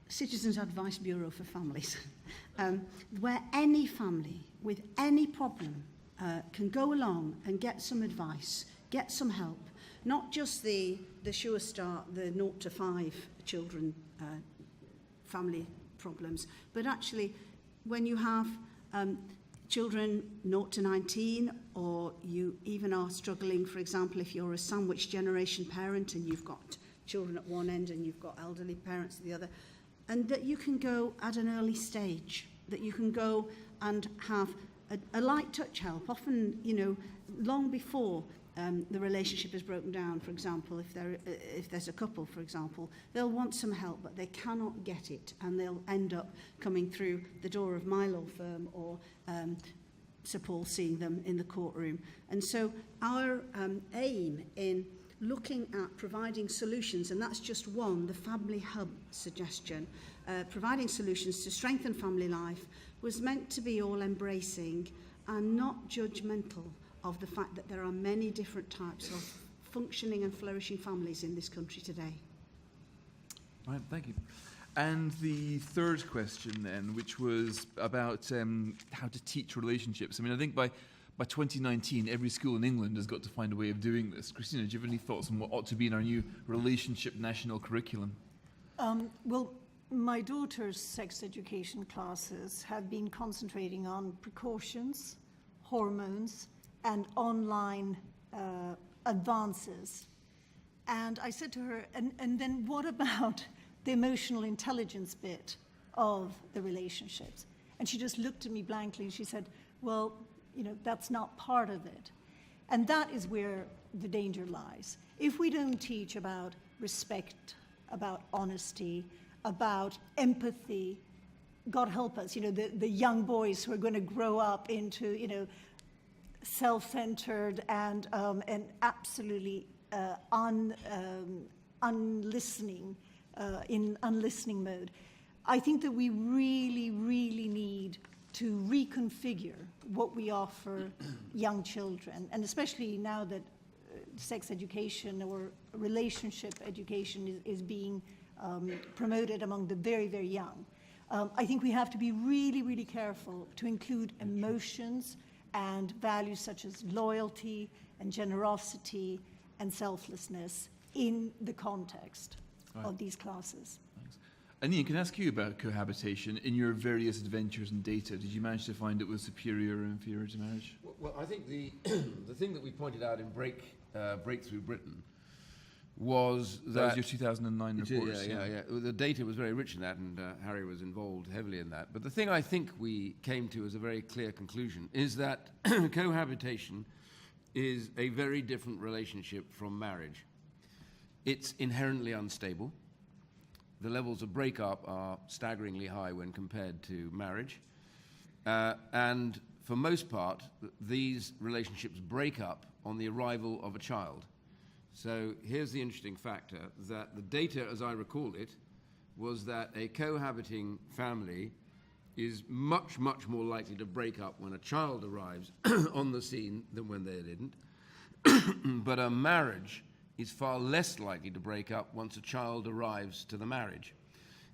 Speaker 5: citizens' advice bureau for families, where any family with any problem can go along and get some advice, get some help, not just the sure start, the 0 to 5 children family problems, but actually when you have children 0 to 19, or you even are struggling, for example, if you're a sandwich generation parent and you've got children at one end and you've got elderly parents at the other, and that you can go at an early stage, that you can go and have a light touch help, often, you know, long before the relationship is broken down. For example, if there's a couple, for example, they'll want some help, but they cannot get it, and they'll end up coming through the door of my law firm, or Sir Paul seeing them in the courtroom. And so our aim in looking at providing solutions, and that's just one, the family hub suggestion, providing solutions to strengthen family life, was meant to be all embracing and not judgmental of the fact that there are many different types of functioning and flourishing families in this country today.
Speaker 2: Right, thank you. And the third question then, which was about how to teach relationships. I mean, I think by 2019, every school in England has got to find a way of doing this. Cristina, do you have any thoughts on what ought to be in our new relationship national curriculum?
Speaker 3: Well, my daughter's sex education classes have been concentrating on precautions, hormones, and online advances. And I said to her, and then what about the emotional intelligence bit of the relationships? And she just looked at me blankly and she said, well, you know, that's not part of it. And that is where the danger lies. If we don't teach about respect, about honesty, about empathy, God help us, you know, the young boys who are going to grow up into, you know, self-centered and absolutely unlistening, in unlistening mode. I think that we really, really need to reconfigure what we offer young children, and especially now that sex education or relationship education is being promoted among the very, very young. I think we have to be really, really careful to include emotions and values such as loyalty and generosity and selflessness in the context of these classes.
Speaker 2: Thanks. And Iain, can I ask you about cohabitation? In your various adventures and data, did you manage to find it was superior or inferior to marriage?
Speaker 1: Well, I think the thing that we pointed out in Breakthrough Britain was that...
Speaker 2: That was your 2009 report.
Speaker 1: Yeah. The data was very rich in that, and Harry was involved heavily in that. But the thing I think we came to as a very clear conclusion is that cohabitation is a very different relationship from marriage. It's inherently unstable. The levels of breakup are staggeringly high when compared to marriage. And for most part, these relationships break up on the arrival of a child. So here's the interesting factor, that the data, as I recall it, was that a cohabiting family is much, much more likely to break up when a child arrives on the scene than when they didn't. But a marriage is far less likely to break up once a child arrives to the marriage.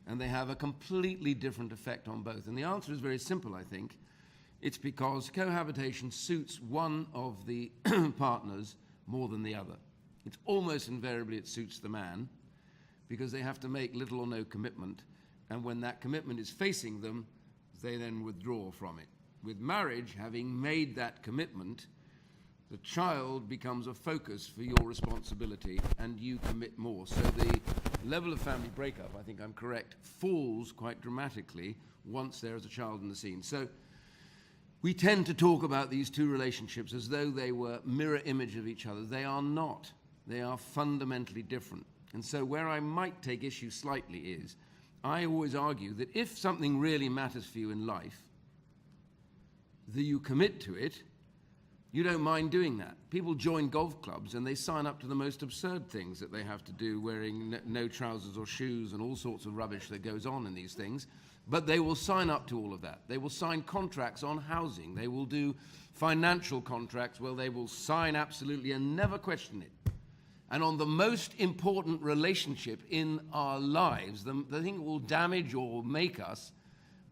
Speaker 1: And they have a completely different effect on both. And the answer is very simple, I think. It's because cohabitation suits one of the partners more than the other. It's almost invariably it suits the man, because they have to make little or no commitment, and when that commitment is facing them, they then withdraw from it. With marriage, having made that commitment, the child becomes a focus for your responsibility, and you commit more. So the level of family breakup, I think I'm correct, falls quite dramatically once there is a child in the scene. So we tend to talk about these two relationships as though they were mirror image of each other. They are not. They are fundamentally different. And so where I might take issue slightly is, I always argue that if something really matters for you in life, that you commit to it, you don't mind doing that. People join golf clubs and they sign up to the most absurd things that they have to do, wearing no trousers or shoes and all sorts of rubbish that goes on in these things. But they will sign up to all of that. They will sign contracts on housing. They will do financial contracts where they will sign absolutely and never question it. And on the most important relationship in our lives, the thing that will damage or make us,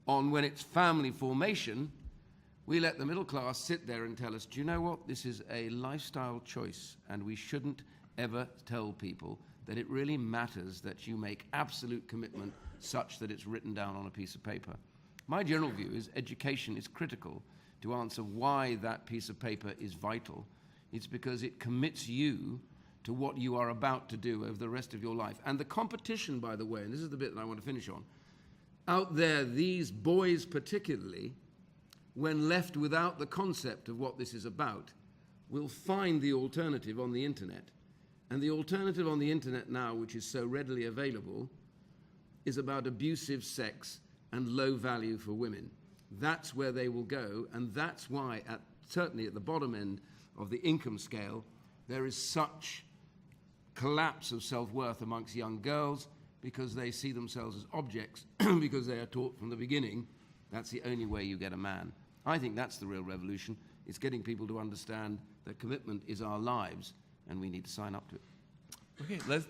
Speaker 1: on when it's family formation, we let the middle class sit there and tell us, do you know what? This is a lifestyle choice, and we shouldn't ever tell people that it really matters that you make absolute commitment such that it's written down on a piece of paper. My general view is education is critical to answer why that piece of paper is vital. It's because it commits you to what you are about to do over the rest of your life. And the competition, by the way, and this is the bit that I want to finish on, out there, these boys particularly, when left without the concept of what this is about, will find the alternative on the internet. And the alternative on the internet now, which is so readily available, is about abusive sex and low value for women. That's where they will go, and that's why, certainly at the bottom end of the income scale, there is such collapse of self-worth amongst young girls, because they see themselves as objects, because they are taught from the beginning that's the only way you get a man. I think that's the real revolution. It's getting people to understand that commitment is our lives, and we need to sign up to it.
Speaker 2: Okay, let's...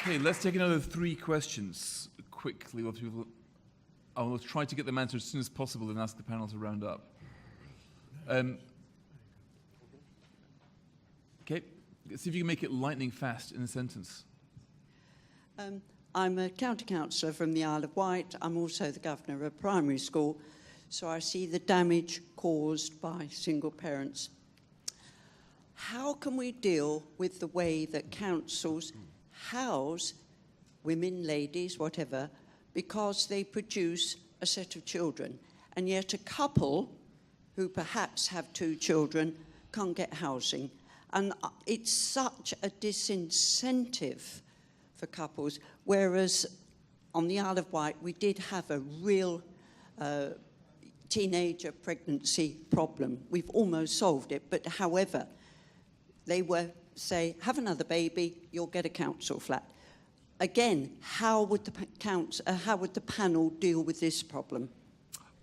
Speaker 2: Okay, let's take another 3 questions quickly. I will try to get them answered as soon as possible and ask the panel to round up. Okay, let's see if you can make it lightning fast in a sentence.
Speaker 10: I'm a county councillor from the Isle of Wight. I'm also the governor of a primary school, so I see the damage caused by single parents. How can we deal with the way that councils house women, ladies, whatever, because they produce a set of children, and yet a couple who perhaps have 2 children can't get housing? And it's such a disincentive for couples, whereas on the Isle of Wight we did have a real teenager pregnancy problem. We've almost solved it, but however, they were say, have another baby, you'll get a council flat. Again, how would the panel deal with this problem?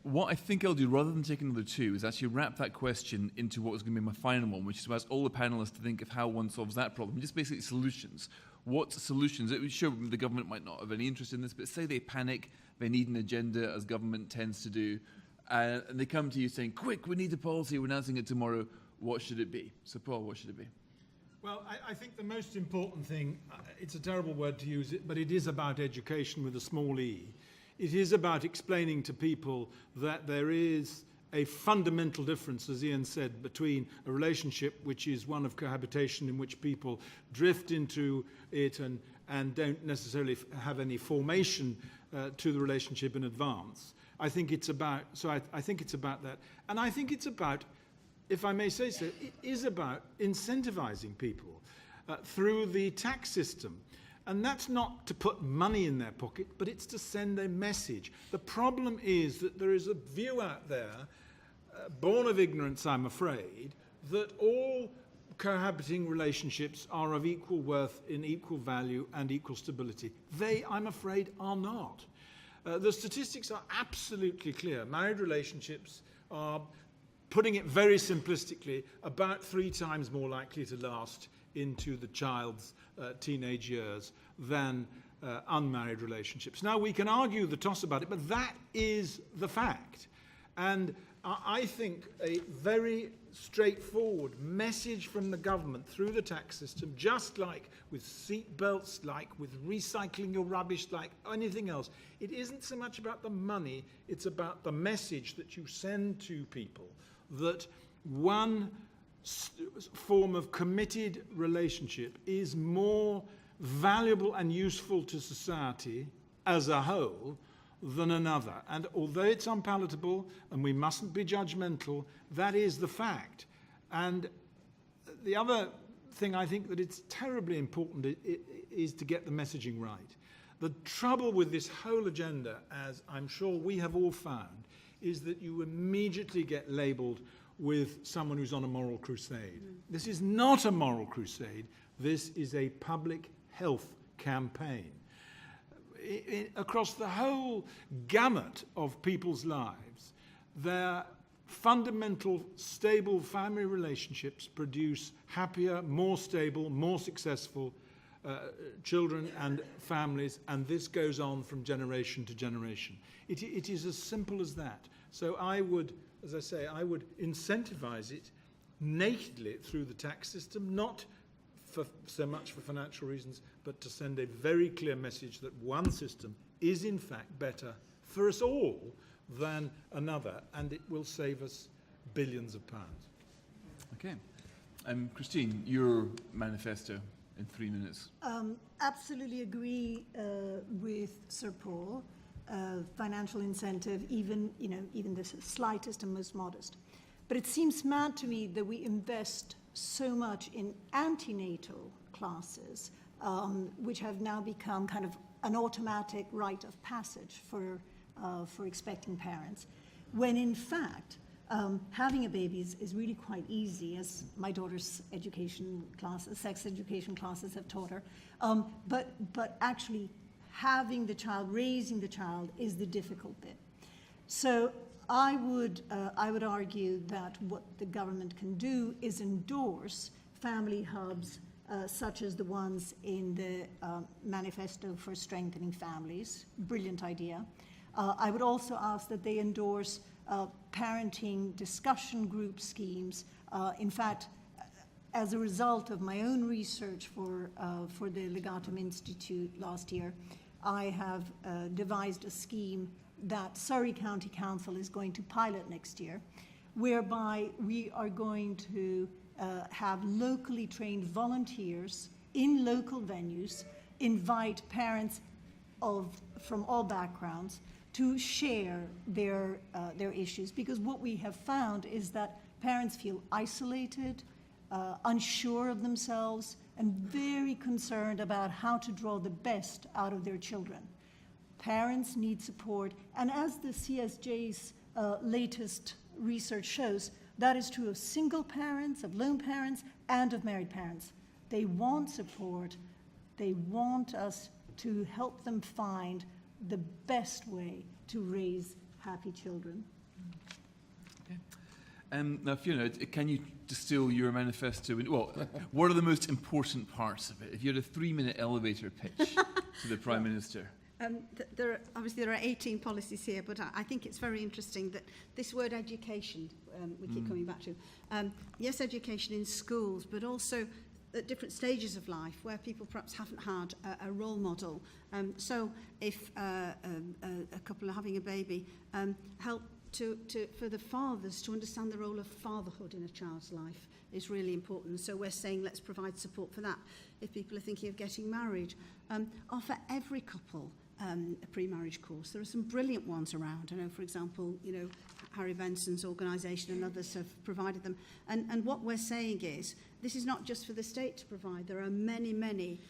Speaker 2: What I think I'll do, rather than take another 2, is actually wrap that question into what was going to be my final one, which is to ask all the panelists to think of how one solves that problem. Just basically solutions. What solutions? Sure, the government might not have any interest in this, but say they panic, they need an agenda, as government tends to do, and they come to you saying, quick, we need a policy, we're announcing it tomorrow, what should it be? So Paul, what should it be?
Speaker 4: Well, I think the most important thing, it's a terrible word to use it, but it is about education with a small e. It is about explaining to people that there is a fundamental difference, as Iain said, between a relationship which is one of cohabitation in which people drift into it and don't necessarily have any formation to the relationship in advance. I think it's about, I think it's about that. And I think it's about, if I may say so, it is about incentivizing people through the tax system. And that's not to put money in their pocket, but it's to send a message. The problem is that there is a view out there, born of ignorance, I'm afraid, that all cohabiting relationships are of equal worth, in equal value and equal stability. They, I'm afraid, are not. The statistics are absolutely clear. Married relationships are, putting it very simplistically, about 3 times more likely to last into the child's teenage years than unmarried relationships. Now, we can argue the toss about it, but that is the fact. And I think a very straightforward message from the government through the tax system, just like with seat belts, like with recycling your rubbish, like anything else, it isn't so much about the money, it's about the message that you send to people that one form of committed relationship is more valuable and useful to society as a whole than another. And although it's unpalatable and we mustn't be judgmental, that is the fact. And the other thing I think that it's terribly important is to get the messaging right. The trouble with this whole agenda, as I'm sure we have all found, is that you immediately get labelled with someone who's on a moral crusade. This is not a moral crusade. This is a public health campaign. Across the whole gamut of people's lives, their fundamental, stable family relationships produce happier, more stable, more successful children and families, and this goes on from generation to generation. It is as simple as that. So I would, as I say, I would incentivize it nakedly through the tax system, not so much for financial reasons, but to send a very clear message that one system is in fact better for us all than another, and it will save us billions of pounds.
Speaker 2: Okay. Christine, your manifesto in 3 minutes.
Speaker 3: Absolutely agree with Sir Paul. Financial incentive, even the slightest and most modest. But it seems mad to me that we invest so much in antenatal classes, which have now become kind of an automatic rite of passage for expecting parents, when in fact having a baby is really quite easy, as my daughter's education classes, sex education classes have taught her. But actually having the child, raising the child, is the difficult bit. So I would argue that what the government can do is endorse family hubs such as the ones in the Manifesto for Strengthening Families. Brilliant idea. I would also ask that they endorse parenting discussion group schemes. In fact, as a result of my own research for the Legatum Institute last year, I have devised a scheme that Surrey County Council is going to pilot next year, whereby we are going to have locally trained volunteers in local venues, invite parents from all backgrounds to share their issues. Because what we have found is that parents feel isolated, unsure of themselves, and very concerned about how to draw the best out of their children. Parents need support, and as the CSJ's latest research shows, that is true of single parents, of lone parents, and of married parents. They want support. They want us to help them find the best way to raise happy children.
Speaker 2: Now, Fiona, can you distill your manifesto? What are the most important parts of it? If you had a 3-minute elevator pitch to the Prime Minister.
Speaker 5: There are 18 policies here, but I think it's very interesting that this word education, we keep coming back to. Yes, education in schools, but also at different stages of life where people perhaps haven't had a role model. So if a couple are having a baby, help for the fathers to understand the role of fatherhood in a child's life is really important. So we're saying let's provide support for that. If people are thinking of getting married, offer every couple a pre-marriage course. There are some brilliant ones around. I know, for example, Harry Benson's organisation and others have provided them. And what we're saying is this is not just for the state to provide. There are many, many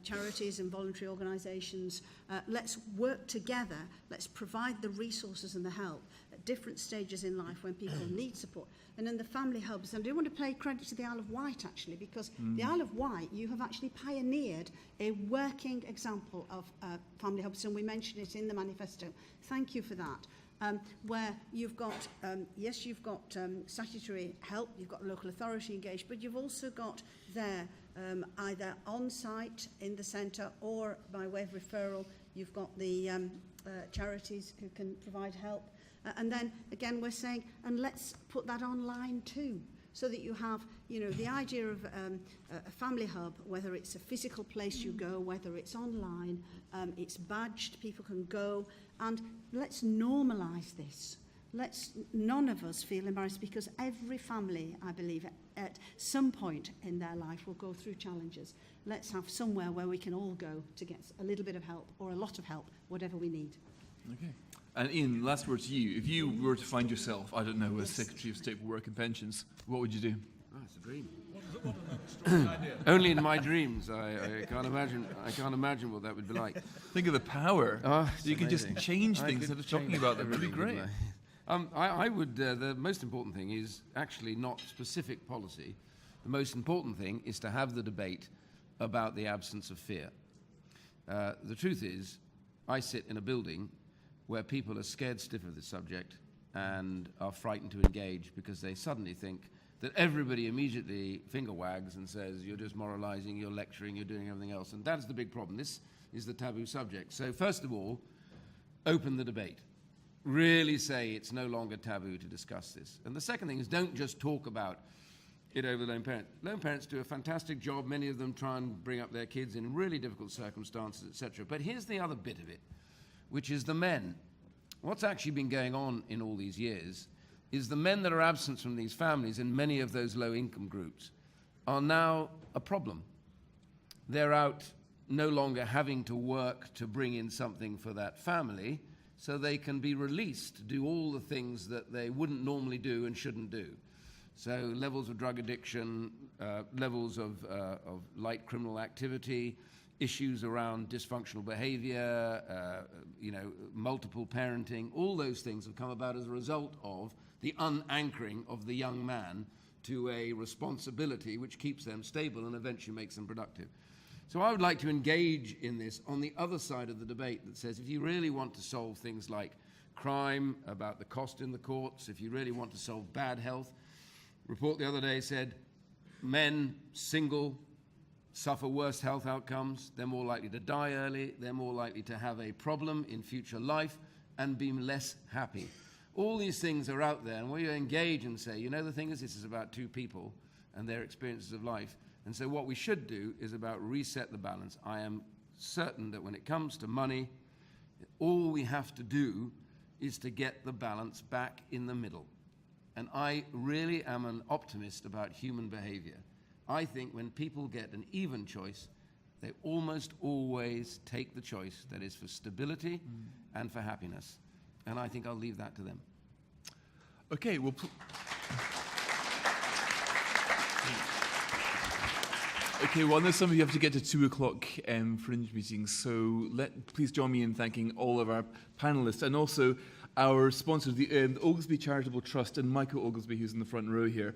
Speaker 5: charities and voluntary organisations. Let's work together. Let's provide the resources and the help at different stages in life when people need support. And in the family hubs, and I do want to pay credit to the Isle of Wight, actually, because the Isle of Wight, you have actually pioneered a working example of family hubs, and we mentioned it in the manifesto. Thank you for that. Where you've got, you've got statutory help, you've got local authority engaged, but you've also got there either on-site in the centre or by way of referral, you've got the charities who can provide help. And then, again, we're saying, and let's put that online too, so that you have, the idea of a family hub, whether it's a physical place you go, whether it's online, it's badged, people can go, and let's normalise this. None of us feel embarrassed, because every family, I believe, at some point in their life will go through challenges. Let's have somewhere where we can all go to get a little bit of help or a lot of help, whatever we need.
Speaker 2: Okay. And Iain, last word to you. If you were to find yourself, I don't know, as Secretary of State for Work and Pensions, what would you do?
Speaker 1: Oh, it's a dream. Only in my dreams. I can't imagine what that would be like.
Speaker 2: Think of the power.
Speaker 1: Oh,
Speaker 2: you can just change things instead of talking about them. It would be great.
Speaker 1: I would, the most important thing is actually not specific policy. The most important thing is to have the debate about the absence of fear. The truth is, I sit in a building where people are scared stiff of this subject and are frightened to engage because they suddenly think that everybody immediately finger wags and says, you're just moralizing, you're lecturing, you're doing everything else. And that's the big problem. This is the taboo subject. So first of all, open the debate. Really say it's no longer taboo to discuss this. And the second thing is don't just talk about it over lone parents. Lone parents do a fantastic job. Many of them try and bring up their kids in really difficult circumstances, etc. But here's the other bit of it, which is the men. What's actually been going on in all these years is the men that are absent from these families in many of those low-income groups are now a problem. They're out no longer having to work to bring in something for that family, so they can be released to do all the things that they wouldn't normally do and shouldn't do. So levels of drug addiction, levels of light criminal activity, issues around dysfunctional behavior, multiple parenting, all those things have come about as a result of the unanchoring of the young man to a responsibility which keeps them stable and eventually makes them productive. So I would like to engage in this on the other side of the debate that says if you really want to solve things like crime, about the cost in the courts, if you really want to solve bad health, report the other day said men, single, suffer worse health outcomes, they're more likely to die early, they're more likely to have a problem in future life and be less happy. All these things are out there, and when you engage and say, the thing is, this is about two people and their experiences of life. And so what we should do is about reset the balance. I am certain that when it comes to money, all we have to do is to get the balance back in the middle. And I really am an optimist about human behavior. I think when people get an even choice, they almost always take the choice that is for stability and for happiness. And I think I'll leave that to them.
Speaker 2: Okay, well... Okay, well, I know some of you have to get to 2 o'clock fringe meetings, so please join me in thanking all of our panellists and also our sponsors, the Oglesby Charitable Trust and Michael Oglesby, who's in the front row here.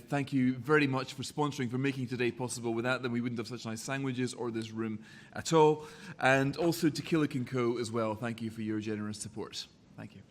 Speaker 2: Thank you very much for sponsoring, for making today possible. Without them, we wouldn't have such nice sandwiches or this room at all. And also to Killick & Co. as well. Thank you for your generous support. Thank you.